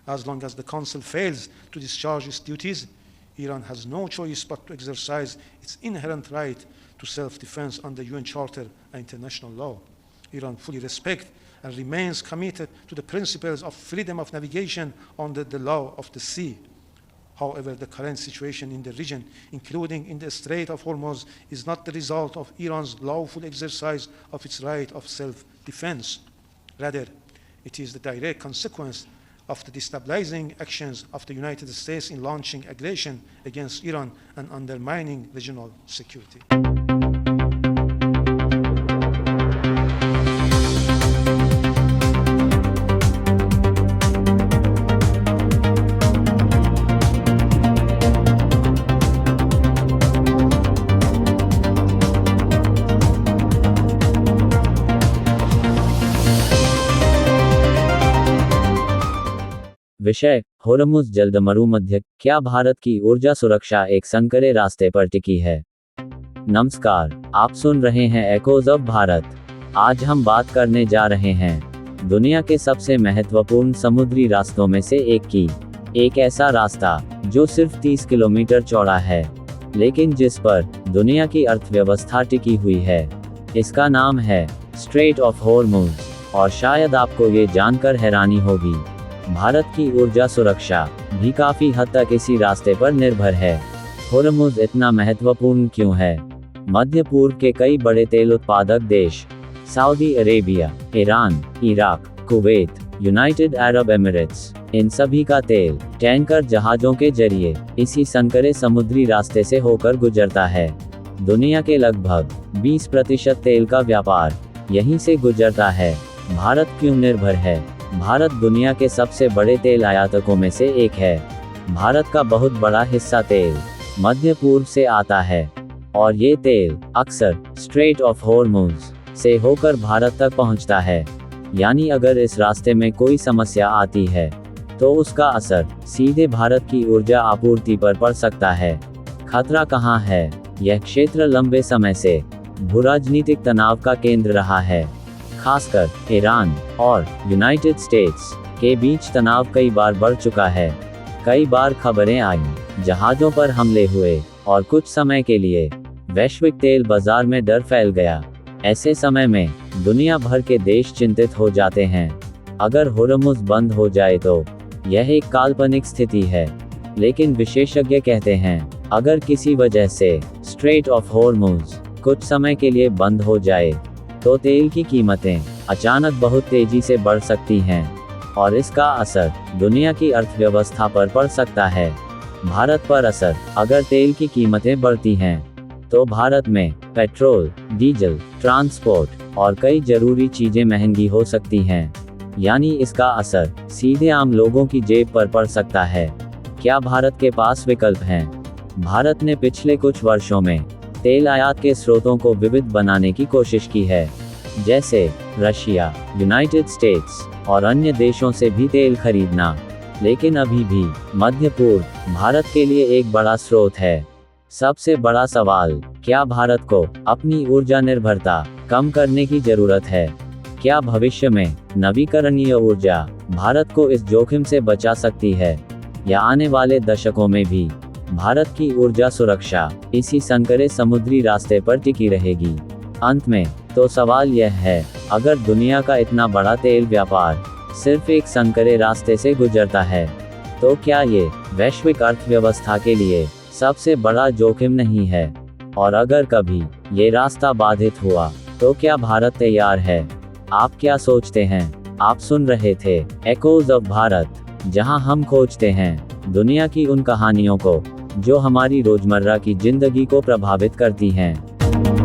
As long as the Council fails to discharge its duties, Iran has no choice but to exercise its inherent right to self-defense under UN Charter and international law. Iran fully respects and remains committed to the principles of freedom of navigation under the law of the sea. However, the current situation in the region, including in the Strait of Hormuz, is not the result of Iran's lawful exercise of its right of self-defense. Rather, it is the direct consequence of the destabilizing actions of the United States in launching aggression against Iran and undermining regional security. विषय: Hormuz जल्द मरुमध्य, क्या भारत की ऊर्जा सुरक्षा एक संकरे रास्ते पर टिकी है? नमस्कार, आप सुन रहे हैं एकोज ऑफ भारत। आज हम बात करने जा रहे हैं दुनिया के सबसे महत्वपूर्ण समुद्री रास्तों में से एक ऐसा रास्ता जो सिर्फ 30 किलोमीटर चौड़ा है, लेकिन जिस पर दुनिया की अर्थव्यवस्था टिकी हुई है। इसका नाम है स्ट्रेट ऑफ होर्मुज़, और शायद आपको ये जानकर हैरानी होगी, भारत की ऊर्जा सुरक्षा भी काफी हद तक इसी रास्ते पर निर्भर है। होर्मुज़ इतना महत्वपूर्ण क्यों है? मध्य पूर्व के कई बड़े तेल उत्पादक देश, Saudi Arabia, Iran, Iraq, Kuwait, United Arab Emirates, इन सभी का तेल टैंकर जहाजों के जरिए इसी संकरे समुद्री रास्ते से होकर गुजरता है। दुनिया के लगभग 20% तेल का व्यापार यहीं से गुजरता है। भारत क्यों निर्भर है? भारत दुनिया के सबसे बड़े तेल आयातकों में से एक है। भारत का बहुत बड़ा हिस्सा तेल मध्य पूर्व से आता है, और ये तेल अक्सर स्ट्रेट ऑफ होर्मुज़ से होकर भारत तक पहुंचता है। यानी अगर इस रास्ते में कोई समस्या आती है, तो उसका असर सीधे भारत की ऊर्जा आपूर्ति पर पड़ सकता है। खतरा कहाँ है? यह क्षेत्र लंबे समय से भूराजनीतिक तनाव का केंद्र रहा है। खासकर ईरान और यूनाइटेड स्टेट्स के बीच तनाव कई बार बढ़ चुका है। कई बार खबरें आईं, जहाजों पर हमले हुए, और कुछ समय के लिए वैश्विक तेल बाजार में डर फैल गया। ऐसे समय में दुनिया भर के देश चिंतित हो जाते हैं। अगर होर्मुज़ बंद हो जाए तो यह एक काल्पनिक स्थिति है, लेकिन विशेषज्ञ कहते हैं अगर किसी वजह से स्ट्रेट ऑफ होर्मुज़ कुछ समय के लिए बंद हो जाए, तो तेल की कीमतें अचानक बहुत तेजी से बढ़ सकती हैं, और इसका असर दुनिया की अर्थव्यवस्था पर पड़ सकता है। भारत पर असर: अगर तेल की कीमतें बढ़ती हैं, तो भारत में पेट्रोल, डीजल, ट्रांसपोर्ट और कई जरूरी चीजें महंगी हो सकती हैं। यानी इसका असर सीधे आम लोगों की जेब पर पड़ सकता है। क्या भारत के पास विकल्प हैं? भारत ने पिछले कुछ वर्षों में तेल आयात के स्रोतों को विविध बनाने की कोशिश की है, जैसे रशिया, यूनाइटेड स्टेट्स और अन्य देशों से भी तेल खरीदना। लेकिन अभी भी मध्य पूर्व भारत के लिए एक बड़ा स्रोत है। सबसे बड़ा सवाल: क्या भारत को अपनी ऊर्जा निर्भरता कम करने की जरूरत है? क्या भविष्य में नवीकरणीय ऊर्जा भारत को इस जोखिम से बचा सकती है, या आने वाले दशकों में भी भारत की ऊर्जा सुरक्षा इसी संकरे समुद्री रास्ते पर टिकी रहेगी? अंत में तो सवाल यह है, अगर दुनिया का इतना बड़ा तेल व्यापार सिर्फ एक संकरे रास्ते से गुजरता है, तो क्या ये वैश्विक अर्थव्यवस्था के लिए सबसे बड़ा जोखिम नहीं है? और अगर कभी ये रास्ता बाधित हुआ, तो क्या भारत तैयार है? आप क्या सोचते हैं? आप सुन रहे थे एकोज ऑफ भारत, जहां हम खोजते हैं दुनिया की उन कहानियों को जो हमारी रोजमर्रा की जिंदगी को प्रभावित करती हैं।